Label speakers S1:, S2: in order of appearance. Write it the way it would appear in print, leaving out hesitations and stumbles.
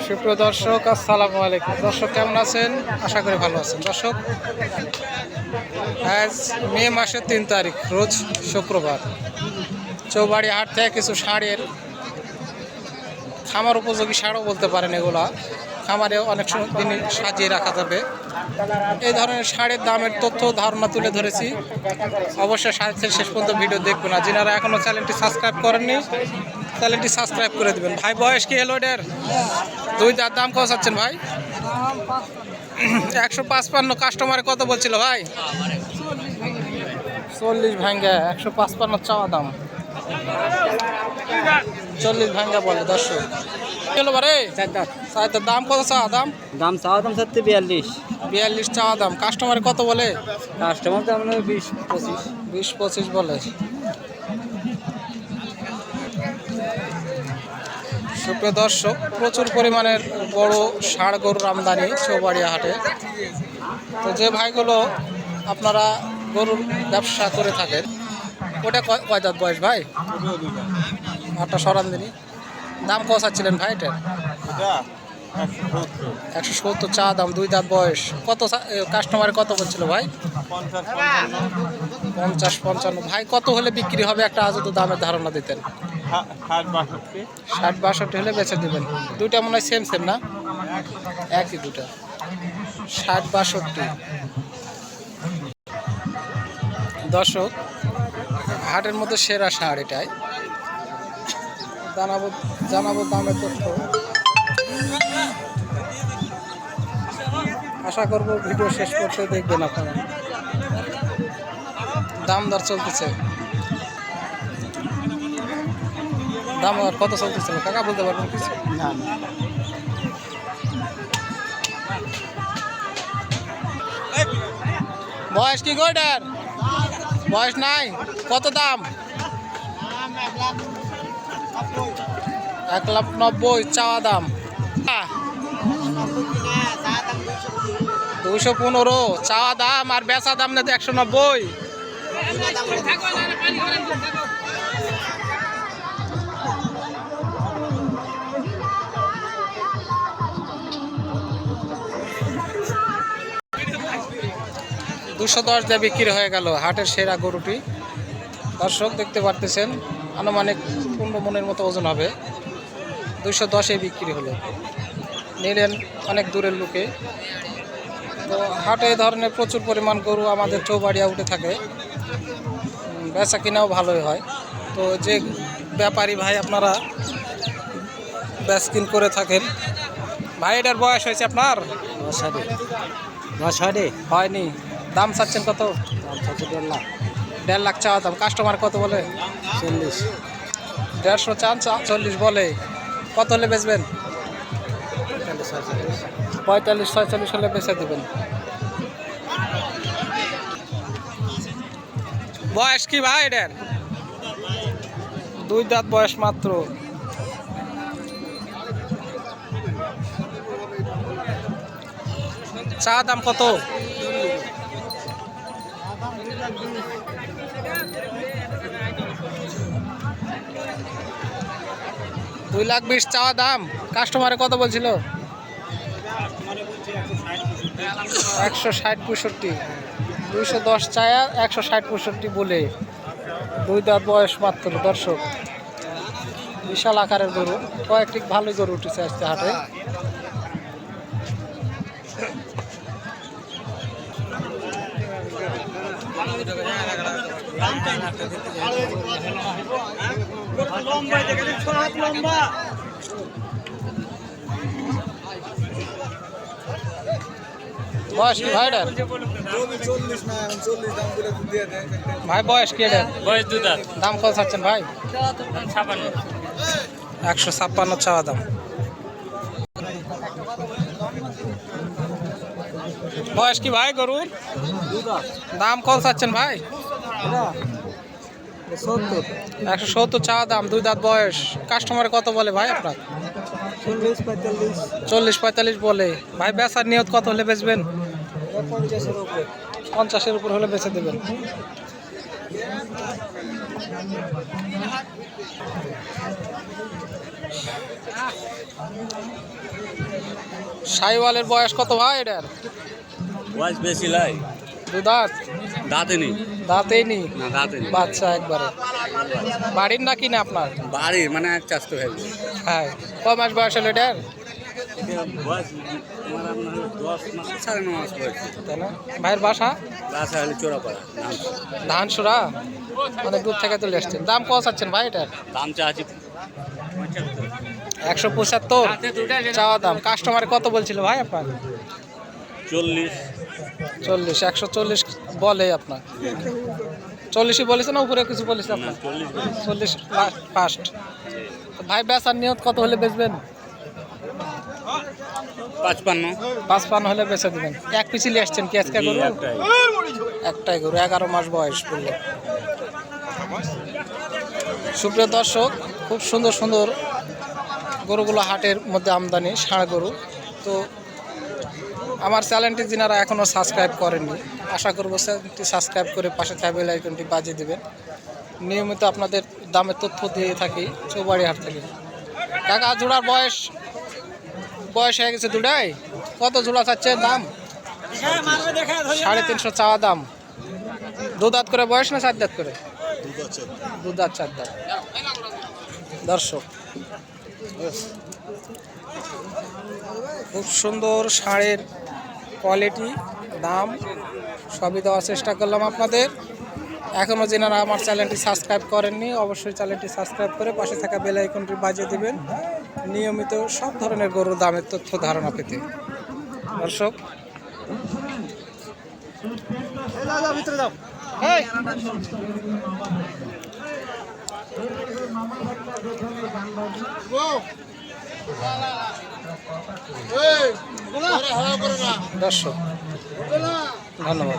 S1: সুপ্রিয় দর্শক, আসসালামু আলাইকুম। দর্শক কেমন আছেন? আশা করি ভালো আছেন। দর্শক, আজ মে মাসের 3 তারিখ, রোজ শুক্রবার। চৌবাড়ি হাট থেকে কিছু ষাঁড়ের খামার উপযোগী ষাঁড়ও বলতে পারেন, এগুলা খামারে অনেক দিন সাজিয়ে রাখা যাবে। এই ধরনের ষাঁড়ের দামের তথ্য ধারণা তুলে ধরেছি। অবশ্যই শেষ পর্যন্ত ভিডিও দেখবেন। আর যারা এখনও চ্যানেলটি সাবস্ক্রাইব করেননি, চ্যানেলটি সাবস্ক্রাইব করে দেবেন। ভাই বয়স কি হলো এটার? দুই তার দাম কত চাচ্ছেন ভাই? 155। কাস্টমারে কত বলছিল ভাই? 40 ভাঙ্গা। 155 চাওয়া দাম, 40 ভাঙ্গা বলে। দর্শক চলো বারে দাম কত চাওয়া দাম?
S2: দাম চাওয়া দাম
S1: 42 চাওয়া দাম। কাস্টমারে কত বলে?
S2: কাস্টমার দাম 20-25।
S1: 20-25 বলে। সুপ্রিয় দর্শক, প্রচুর পরিমাণের বড় ষাঁড় গরুর আমদানি চৌবাড়িয়া হাটে। তো যে ভাইগুলো আপনারা গরুর ব্যবসা করে থাকেন, ওটা কয় দাঁত বয়স ভাই? আটটা সরান দিনই। দাম কত চাচ্ছিলেন ভাই এটার? 170 চা দাম, 2 দাঁত বয়স। কত কাস্টমারে কত বলছিল ভাই? 50-55। ভাই কত হলে বিক্রি হবে একটা আজও দামের ধারণা দিতেন? 60-62 হলে বেচে দেবেন। দুইটা মনে হয় সেম না? একই দুটা, 60-62। দর্শক, হাটের মধ্যে সেরা ষাঁড় এটাই। জানাবো দামের তথ্য। আশা করব ভিডিও শেষ করতে দেখবেন আপনারা। দাম দর চলতেছে। দাম আর কত চলতেছিল কাকা বলতে পারবেন কিছু?
S2: না,
S1: বয়স কি গোটার? বয়স নাই। কত দাম? 1,90,000 চাওয়া দাম। 215 চাওয়া দাম, আর বেচা দাম না 190। $210 দিয়ে বিক্রি হয়ে গেল হাটের সেরা গরুটি। দর্শক দেখতে পারতেছেন, আনুমানিক 15 মনের মতো ওজন হবে। 210-এ বিক্রি হলো। নিলেন অনেক দূরের লোকে। তো হাটে এই ধরনের প্রচুর পরিমাণ গরু আমাদের চৌবাড়িয়া উঠে থাকে, বেচা কিনাও ভালোই হয়। তো যে ব্যাপারী ভাই আপনারা বেচ কিন করে থাকেন, ভাই এটার বয়স হয়েছে আপনার?
S2: 10
S1: হয়নি। দাম চাচ্ছেন কত? 1.5 লাখ চাওয়া দাম। কাস্টমার কত বলে?
S2: 40।
S1: 150 চান, 40 বলে। কত হলে বেচবেন? 45-46 হলে বেচে দেবেন। বয়স কি ভাই এটার? 2 দাঁত বয়স মাত্র। চা দাম কত? 2,20,000 চাওয়া দাম। কাস্টমারে কত বলছিল? 160-65। 210 চায়া, 160-65 বলে। 2 দাঁত বয়স মাত্র। দর্শক, বিশাল আকারের গরু। কয়েকটি ভালোই গরু উঠেছে আজকে হাটে। বয়স কি ভাই এটার? ভাই বয়স কি এটার?
S2: বয়স 2 দাঁত।
S1: দাম কত চাচ্ছেন ভাই?
S2: 56।
S1: 156 চাওয়া দাম। বয়স কি ভাই গরুর?
S2: 2 দাঁত।
S1: দাম কত চাচ্ছেন ভাই?
S2: 70।
S1: 170 চাওয়া দাম, 2 দাঁত বয়স। কাস্টমারে কত বলে ভাই আপনার?
S2: 40-45।
S1: 40-45 বলে। ভাই বেচার নিয়ত কত হলে বেচবেন?
S2: 50-এর উপরে।
S1: 50-এর উপর হলে বেচে দেবেন। সাইওয়ালের বয়স কত ভাই এটার?
S2: বয়স বেশি লাই,
S1: দুধাত,
S2: দাঁতে নেই,
S1: দাঁতেই নি,
S2: না দাঁতে নেই।
S1: বাচ্চা একবারে। বাড়ির না কিনা আপনার?
S2: বাড়ির মানে এক চাষ তো হয়েছে।
S1: হ্যাঁ, ক মাস বয়স হলো এটার?
S2: বয়স আমার আপনার 10 মাস 9.5 মাস বয়স।
S1: তাই না? ভাইয়ের বাসা
S2: বাসা হলে চোরাপাড়া,
S1: ধানসুরা, অনেক দূর থেকে তুলে এসছেন। দাম কত চাচ্ছেন ভাই এটার?
S2: দাম চাচ্ছি
S1: 175 চাওয়া দাম। কাস্টমার কত বলছিল ভাই আপনার?
S2: 40।
S1: 40, 140 বলে আপনার। 40ই বলেছে না উপরে কিছু বলেছে আপনার? 40 ফার্স্ট। ভাই বেচার নিয়ত কত হলে বেচবেন?
S2: 55।
S1: 55 হলে বেচে দেবেন। এক পিছিয়ে আসছেন কি আজকে গরু?
S2: একটাই।
S1: একটাই গরু, 11 মাস বয়স বললে। সুপ্রিয় দর্শক, খুব সুন্দর সুন্দর গরুগুলো হাটের মধ্যে আমদানি, ষাঁড় গরু। তো আমার চ্যানেলটি যিনারা এখনও সাবস্ক্রাইব করেননি, আশা করবো চ্যানেলটি সাবস্ক্রাইব করে পাশে থাকা বেল আইকনটি বাজিয়ে দেবেন। নিয়মিত আপনাদের দামের তথ্য দিয়ে থাকি চৌবাড়ি হাট থেকে। কাকা জোড়ার বয়স হয়ে গেছে দুটাই? কত জোড়া চাচ্ছেন দাম? 350 চাওয়া দাম। দু দাঁত করে বয়স না 4 দাঁত করে? দু দাঁত 4 দাঁত। দর্শক, খুব সুন্দর ষাঁড়ের কোয়ালিটি, দাম সবই দেওয়ার চেষ্টা করলাম আপনাদের। এখনও যেনারা আমার চ্যানেলটি সাবস্ক্রাইব করেননি, অবশ্যই চ্যানেলটি সাবস্ক্রাইব করে পাশে থাকা বেল আইকনটি বাজিয়ে দেবেন নিয়মিত সব ধরনের গরুর দামের তথ্য ধারণা পেতে। দর্শক, ভিতরে যাও। দর্শক, ধন্যবাদ।